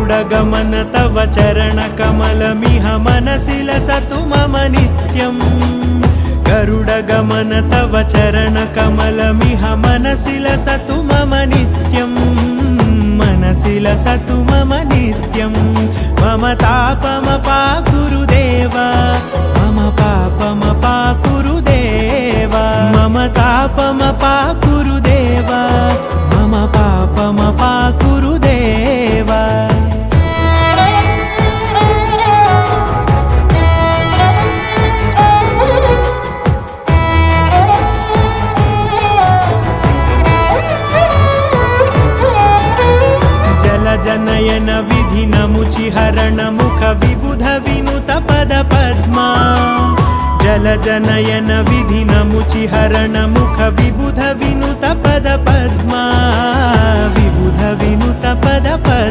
गरुडगमन तव चरणकमलमिह मनसि लसतु मम नित्यम् गरुडगमन तव चरणकमलमिह मनसि लसतु मम नित्यम् मनसि लसतु मम नित्यम् मम तापमपाकुरुदेव मम पापमपाकुरुदेव मम तापमपाकुरुदेव मम पापमपाकुरुदेव जनयन विधिनमुचिहरण मुख विबुध विनुत पद पद्मा जलजनयन विधिनमुचिहरण मुख विबुध विनुत पद पद्मा विबुध विनुत पद पद्मा।